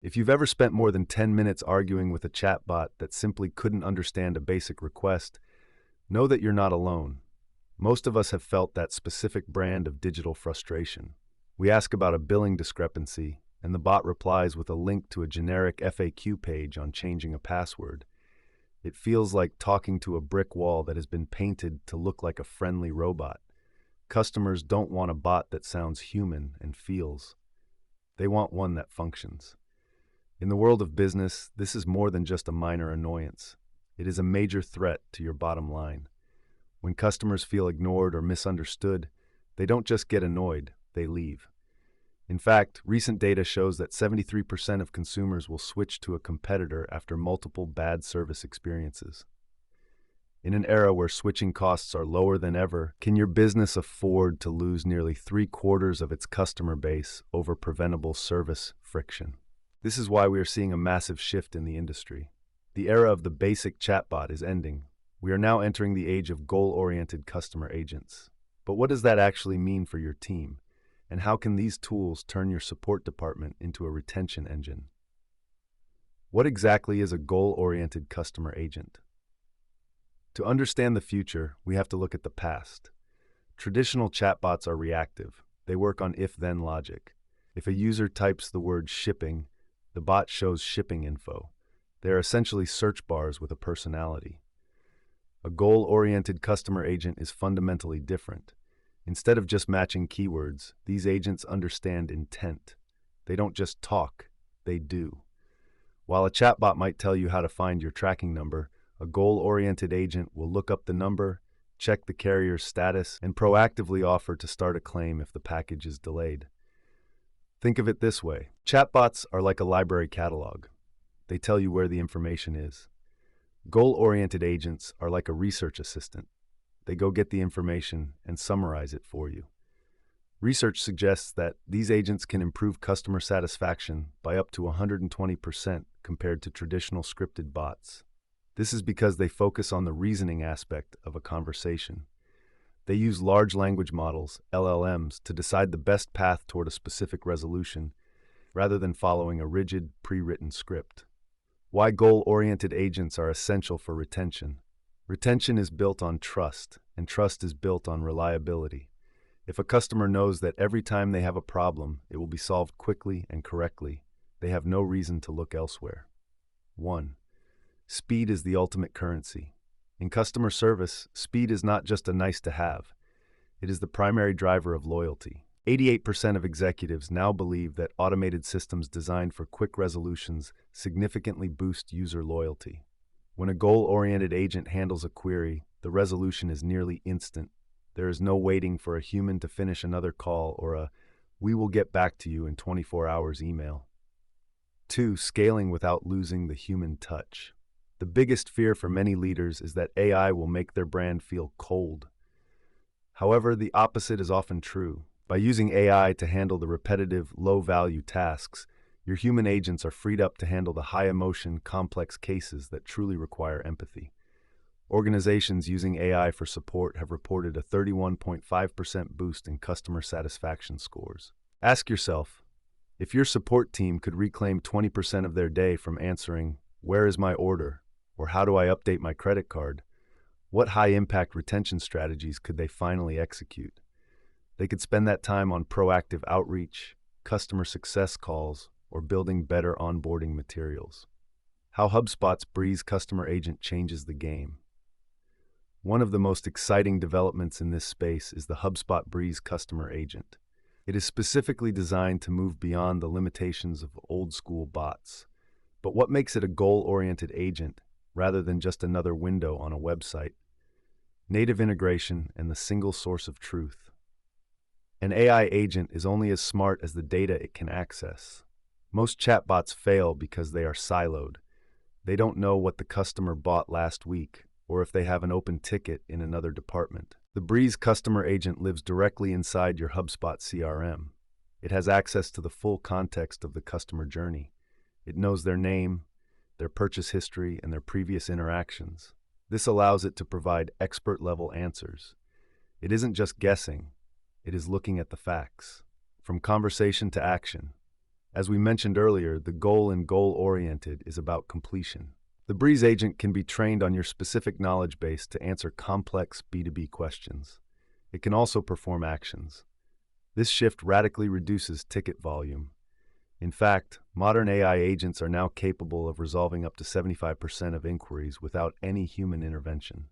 If you've ever spent more than 10 minutes arguing with a chatbot that simply couldn't understand a basic request, know that you're not alone. Most of us have felt that specific brand of digital frustration. We ask about a billing discrepancy, and the bot replies with a link to a generic FAQ page on changing a password. It feels like talking to a brick wall that has been painted to look like a friendly robot. Customers don't want a bot that sounds human and feels. They want one that functions. In the world of business, this is more than just a minor annoyance. It is a major threat to your bottom line. When customers feel ignored or misunderstood, they don't just get annoyed, they leave. In fact, recent data shows that 73% of consumers will switch to a competitor after multiple bad service experiences. In an era where switching costs are lower than ever, can your business afford to lose nearly 3/4 of its customer base over preventable service friction? This is why we are seeing a massive shift in the industry. The era of the basic chatbot is ending. We are now entering the age of goal-oriented customer agents. But what does that actually mean for your team? And how can these tools turn your support department into a retention engine? What exactly is a goal-oriented customer agent? To understand the future, we have to look at the past. Traditional chatbots are reactive. They work on if-then logic. If a user types the word shipping, the bot shows shipping info. They are essentially search bars with a personality. A goal-oriented customer agent is fundamentally different. Instead of just matching keywords, these agents understand intent. They don't just talk, they do. While a chatbot might tell you how to find your tracking number, a goal-oriented agent will look up the number, check the carrier's status, and proactively offer to start a claim if the package is delayed. Think of it this way. Chatbots are like a library catalog. They tell you where the information is. Goal-oriented agents are like a research assistant. They go get the information and summarize it for you. Research suggests that these agents can improve customer satisfaction by up to 120% compared to traditional scripted bots. This is because they focus on the reasoning aspect of a conversation. They use large language models, LLMs, to decide the best path toward a specific resolution, rather than following a rigid, pre-written script. Why goal-oriented agents are essential for retention. Retention is built on trust, and trust is built on reliability. If a customer knows that every time they have a problem, it will be solved quickly and correctly, they have no reason to look elsewhere. 1. Speed is the ultimate currency. In customer service, speed is not just a nice-to-have. It is the primary driver of loyalty. 88% of executives now believe that automated systems designed for quick resolutions significantly boost user loyalty. When a goal-oriented agent handles a query, the resolution is nearly instant. There is no waiting for a human to finish another call or a "we will get back to you in 24 hours" email. 2. Scaling without losing the human touch. The biggest fear for many leaders is that AI will make their brand feel cold. However, the opposite is often true. By using AI to handle the repetitive, low-value tasks, your human agents are freed up to handle the high-emotion, complex cases that truly require empathy. Organizations using AI for support have reported a 31.5% boost in customer satisfaction scores. Ask yourself, if your support team could reclaim 20% of their day from answering, "Where is my order?" or "How do I update my credit card?" what high-impact retention strategies could they finally execute? They could spend that time on proactive outreach, customer success calls, or building better onboarding materials. How HubSpot's Breeze Customer Agent changes the game. One of the most exciting developments in this space is the HubSpot Breeze Customer Agent. It is specifically designed to move beyond the limitations of old-school bots. But what makes it a goal-oriented agent rather than just another window on a website? Native integration and the single source of truth. An AI agent is only as smart as the data it can access. Most chatbots fail because they are siloed. They don't know what the customer bought last week or if they have an open ticket in another department. The Breeze Customer Agent lives directly inside your HubSpot CRM. It has access to the full context of the customer journey. It knows their name, their purchase history, and their previous interactions. This allows it to provide expert-level answers. It isn't just guessing, it is looking at the facts. From conversation to action, As we mentioned earlier, the goal in goal-oriented is about completion. The Breeze agent can be trained on your specific knowledge base to answer complex B2B questions. It can also perform actions. This shift radically reduces ticket volume. In fact, modern AI agents are now capable of resolving up to 75% of inquiries without any human intervention.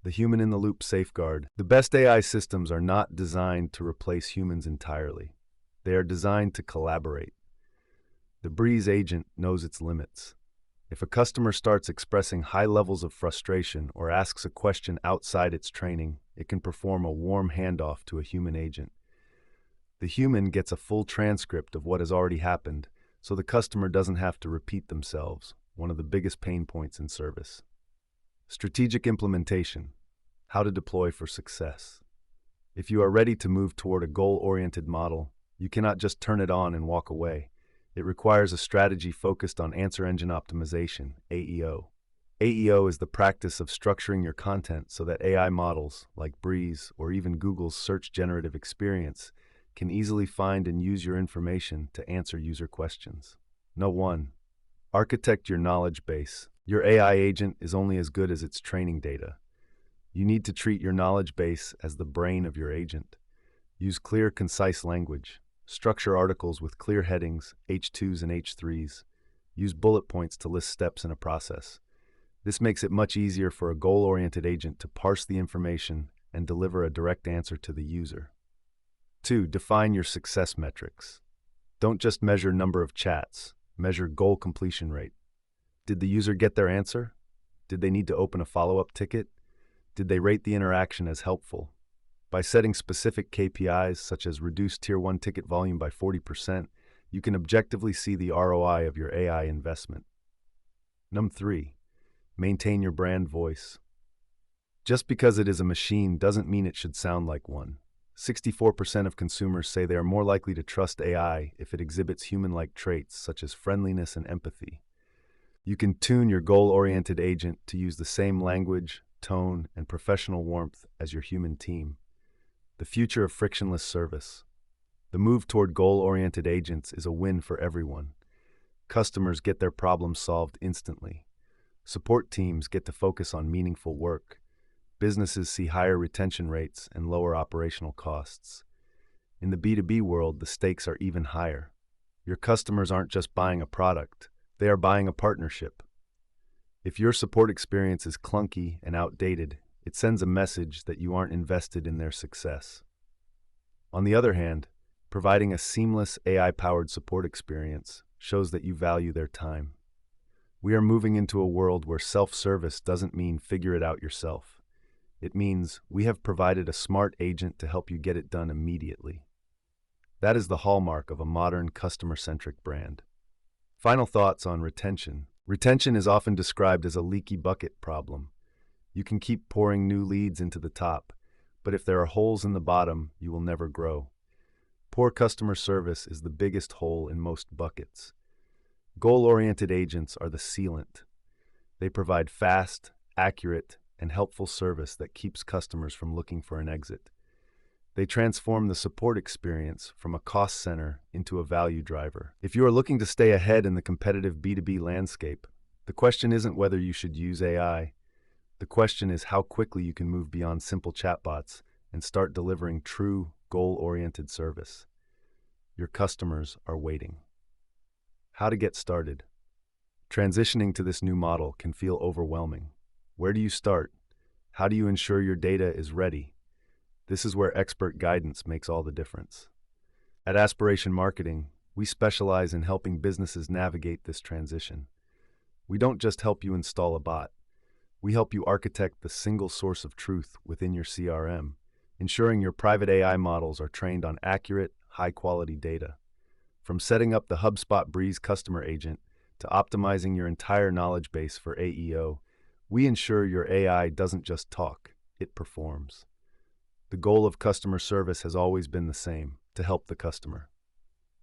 The human-in-the-loop safeguard. The best AI systems are not designed to replace humans entirely. They are designed to collaborate. The Breeze agent knows its limits. If a customer starts expressing high levels of frustration or asks a question outside its training, it can perform a warm handoff to a human agent. The human gets a full transcript of what has already happened, so the customer doesn't have to repeat themselves, one of the biggest pain points in service. Strategic implementation. How to deploy for success. If you are ready to move toward a goal-oriented model, you cannot just turn it on and walk away. It requires a strategy focused on answer engine optimization, AEO. AEO is the practice of structuring your content so that AI models, like Breeze or even Google's search generative experience, can easily find and use your information to answer user questions. No. 1. Architect your knowledge base. Your AI agent is only as good as its training data. You need to treat your knowledge base as the brain of your agent. Use clear, concise language. Structure articles with clear headings, H2s and H3s. Use bullet points to list steps in a process. This makes it much easier for a goal-oriented agent to parse the information and deliver a direct answer to the user. 2. Define your success metrics. Don't just measure number of chats, measure goal completion rate. Did the user get their answer? Did they need to open a follow-up ticket? Did they rate the interaction as helpful? By setting specific KPIs, such as reduce Tier 1 ticket volume by 40%, you can objectively see the ROI of your AI investment. Number 3. Maintain your brand voice. Just because it is a machine doesn't mean it should sound like one. 64% of consumers say they are more likely to trust AI if it exhibits human-like traits such as friendliness and empathy. You can tune your goal-oriented agent to use the same language, tone, and professional warmth as your human team. The future of frictionless service. The move toward goal-oriented agents is a win for everyone. Customers get their problems solved instantly. Support teams get to focus on meaningful work. Businesses see higher retention rates and lower operational costs. In the B2B world, the stakes are even higher. Your customers aren't just buying a product, they are buying a partnership. If your support experience is clunky and outdated, it sends a message that you aren't invested in their success. On the other hand, providing a seamless AI-powered support experience shows that you value their time. We are moving into a world where self-service doesn't mean figure it out yourself. It means we have provided a smart agent to help you get it done immediately. That is the hallmark of a modern, customer-centric brand. Final thoughts on retention. Retention is often described as a leaky bucket problem. You can keep pouring new leads into the top, but if there are holes in the bottom, you will never grow. Poor customer service is the biggest hole in most buckets. Goal-oriented agents are the sealant. They provide fast, accurate, and helpful service that keeps customers from looking for an exit. They transform the support experience from a cost center into a value driver. If you are looking to stay ahead in the competitive B2B landscape, the question isn't whether you should use AI. The question is how quickly you can move beyond simple chatbots and start delivering true, goal-oriented service. Your customers are waiting. How to get started. Transitioning to this new model can feel overwhelming. Where do you start? How do you ensure your data is ready? This is where expert guidance makes all the difference. At Aspiration Marketing, we specialize in helping businesses navigate this transition. We don't just help you install a bot. We help you architect the single source of truth within your CRM, ensuring your private AI models are trained on accurate, high-quality data. From setting up the HubSpot Breeze customer agent to optimizing your entire knowledge base for AEO, we ensure your AI doesn't just talk, it performs. The goal of customer service has always been the same, to help the customer.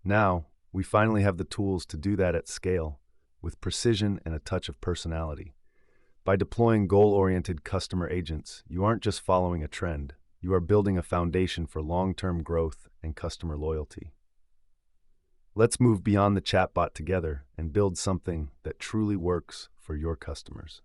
Now, we finally have the tools to do that at scale, with precision and a touch of personality. By deploying goal-oriented customer agents, you aren't just following a trend, you are building a foundation for long-term growth and customer loyalty. Let's move beyond the chatbot together and build something that truly works for your customers.